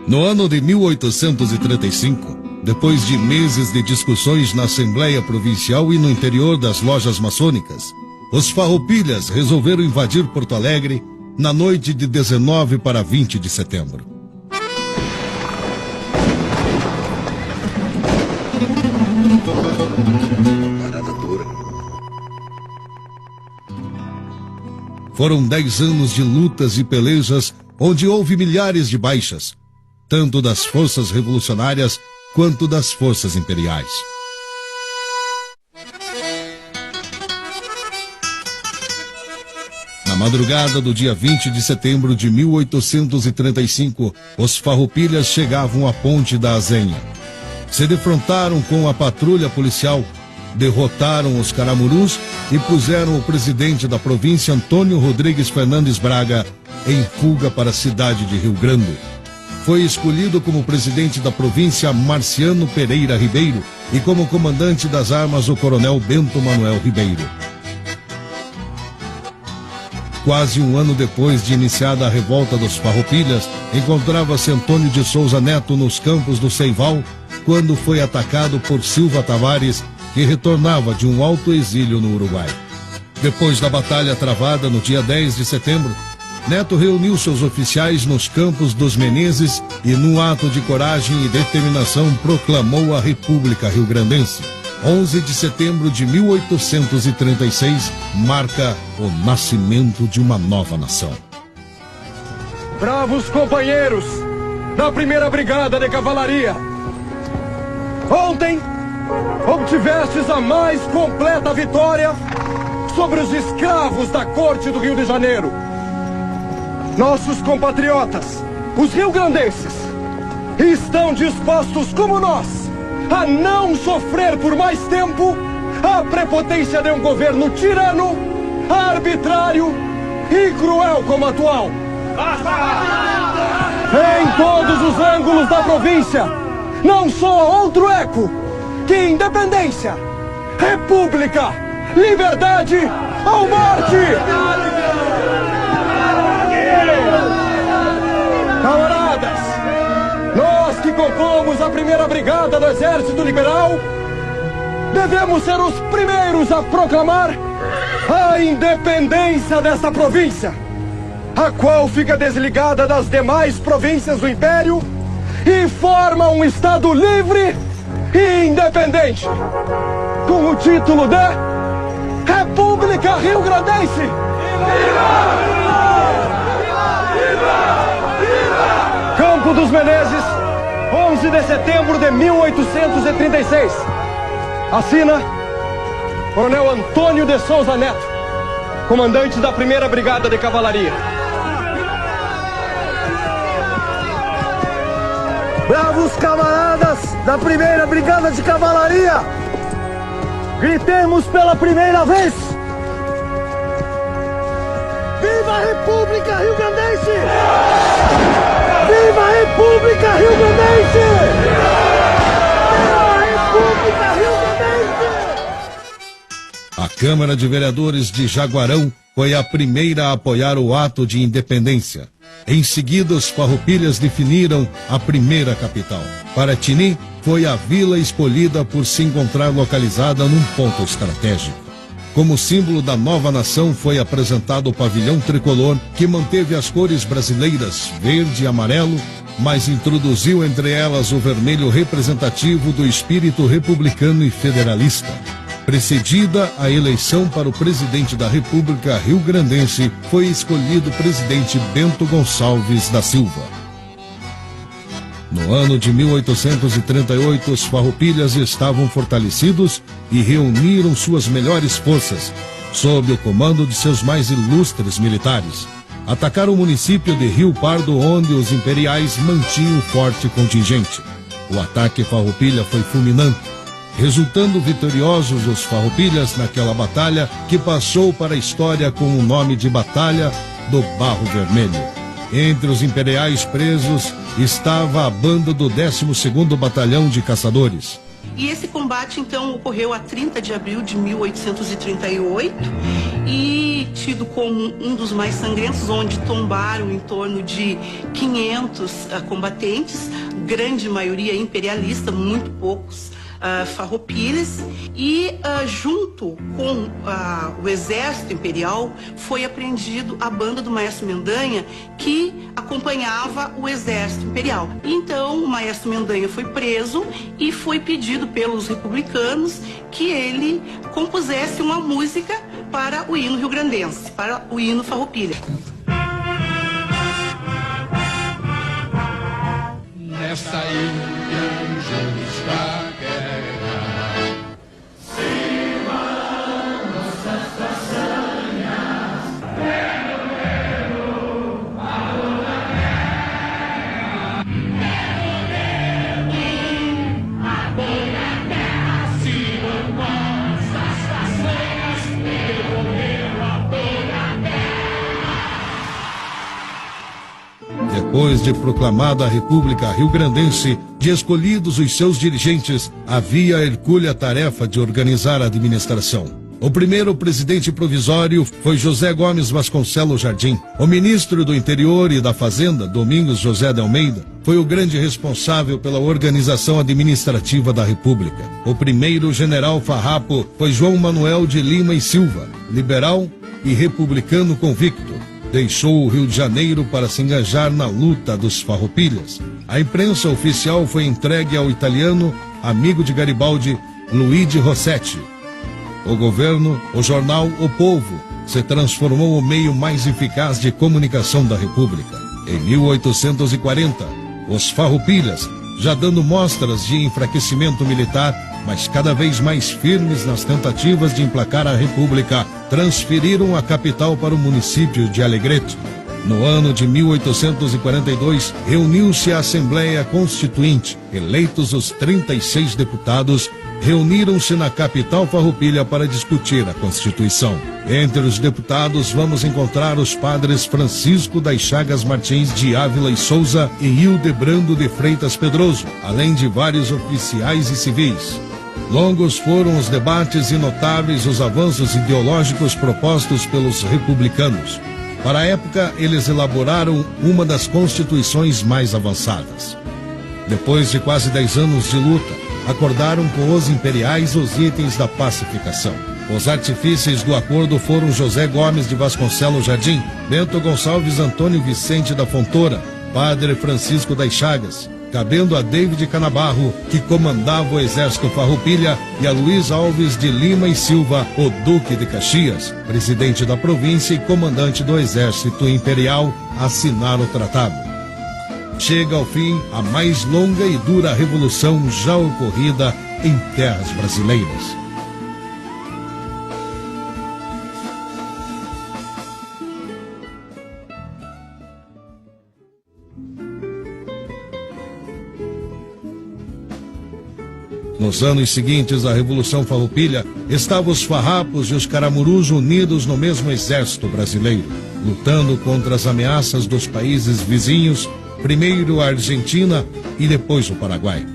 No ano de 1835, depois de meses de discussões na Assembleia Provincial e no interior das lojas maçônicas, os farroupilhas resolveram invadir Porto Alegre na noite de 19 para 20 de setembro. Foram 10 anos de lutas e pelejas onde houve milhares de baixas, tanto das forças revolucionárias quanto das forças imperiais. Na madrugada do dia 20 de setembro de 1835, os farroupilhas chegavam à ponte da Azenha. Se defrontaram com a patrulha policial, derrotaram os caramurus e puseram o presidente da província, Antônio Rodrigues Fernandes Braga, em fuga para a cidade de Rio Grande. Foi escolhido como presidente da província Marciano Pereira Ribeiro e como comandante das armas o coronel Bento Manuel Ribeiro. Quase um ano depois de iniciada a revolta dos farroupilhas, encontrava-se Antônio de Souza Neto nos campos do Ceival, quando foi atacado por Silva Tavares, que retornava de um alto exílio no Uruguai. Depois da batalha travada no dia 10 de setembro, Neto reuniu seus oficiais nos campos dos Menezes e, num ato de coragem e determinação, proclamou a República Rio-Grandense. 11 de setembro de 1836 marca o nascimento de uma nova nação. Bravos companheiros da 1ª Brigada de Cavalaria, ontem obtivestes a mais completa vitória sobre os escravos da corte do Rio de Janeiro. Nossos compatriotas, os rio-grandenses, estão dispostos, como nós, a não sofrer por mais tempo a prepotência de um governo tirano, arbitrário e cruel como o atual. Em todos os ângulos da província, não soa outro eco que independência, república, liberdade ou morte! Camaradas, nós que compomos a 1ª Brigada do Exército Liberal, devemos ser os primeiros a proclamar a independência desta província, a qual fica desligada das demais províncias do Império e forma um Estado livre e independente, com o título de República Rio-Grandense. Campo dos Menezes, 11 de setembro de 1836. Assina Coronel Antônio de Souza Neto, comandante da 1ª Brigada de Cavalaria. Bravos camaradas da 1ª Brigada de Cavalaria, gritemos pela primeira vez: Viva a República Rio-Grandense! Viva a República Rio-Grandense! Viva a República Rio-Grandense! A Câmara de Vereadores de Jaguarão foi a primeira a apoiar o ato de independência. Em seguida, os farroupilhas definiram a primeira capital. Paraty foi a vila escolhida por se encontrar localizada num ponto estratégico. Como símbolo da nova nação foi apresentado o pavilhão tricolor, que manteve as cores brasileiras, verde e amarelo, mas introduziu entre elas o vermelho representativo do espírito republicano e federalista. Precedida a eleição para o presidente da República Rio-Grandense, foi escolhido o presidente Bento Gonçalves da Silva. No ano de 1838, os farroupilhas estavam fortalecidos e reuniram suas melhores forças, sob o comando de seus mais ilustres militares. Atacaram o município de Rio Pardo, onde os imperiais mantinham um forte contingente. O ataque farroupilha foi fulminante, resultando vitoriosos os farroupilhas naquela batalha que passou para a história com o nome de Batalha do Barro Vermelho. Entre os imperiais presos estava a banda do 12º Batalhão de Caçadores. E esse combate, então, ocorreu a 30 de abril de 1838 e tido como um dos mais sangrentos, onde tombaram em torno de 500 combatentes, grande maioria imperialista, muito poucos farroupilhas, e junto com o exército imperial foi apreendido a banda do Maestro Mendanha, que acompanhava o exército imperial. Então o Maestro Mendanha foi preso e foi pedido pelos republicanos que ele compusesse uma música para o hino rio-grandense, para o hino farroupilha. Nesta ilha injusta Depois de proclamada a República Rio-Grandense, de escolhidos os seus dirigentes, havia a hercúlea tarefa de organizar a administração. O primeiro presidente provisório foi José Gomes Vasconcelos Jardim. O ministro do Interior e da Fazenda, Domingos José de Almeida, foi o grande responsável pela organização administrativa da República. O primeiro general farrapo foi João Manuel de Lima e Silva, liberal e republicano convicto. Deixou o Rio de Janeiro para se engajar na luta dos farroupilhas. A imprensa oficial foi entregue ao italiano, amigo de Garibaldi, Luigi Rossetti. O governo, o jornal O Povo, se transformou o meio mais eficaz de comunicação da República. Em 1840, os farroupilhas, já dando mostras de enfraquecimento militar, mas cada vez mais firmes nas tentativas de emplacar a República, transferiram a capital para o município de Alegrete. No ano de 1842, reuniu-se a Assembleia Constituinte. Eleitos os 36 deputados, reuniram-se na capital farroupilha para discutir a Constituição. Entre os deputados vamos encontrar os padres Francisco das Chagas Martins de Ávila e Souza e Hildebrando de Freitas Pedroso, além de vários oficiais e civis. Longos foram os debates e notáveis os avanços ideológicos propostos pelos republicanos. Para a época, eles elaboraram uma das constituições mais avançadas. Depois de quase 10 anos de luta, acordaram com os imperiais os itens da pacificação. Os artífices do acordo foram José Gomes de Vasconcelos Jardim, Bento Gonçalves Antônio Vicente da Fontoura, Padre Francisco das Chagas, cabendo a David Canabarro, que comandava o exército farroupilha, e a Luiz Alves de Lima e Silva, o Duque de Caxias, presidente da província e comandante do exército imperial, assinar o tratado. Chega ao fim a mais longa e dura revolução já ocorrida em terras brasileiras. Nos anos seguintes à Revolução Farroupilha, estavam os farrapos e os caramurus unidos no mesmo exército brasileiro, lutando contra as ameaças dos países vizinhos, primeiro a Argentina e depois o Paraguai.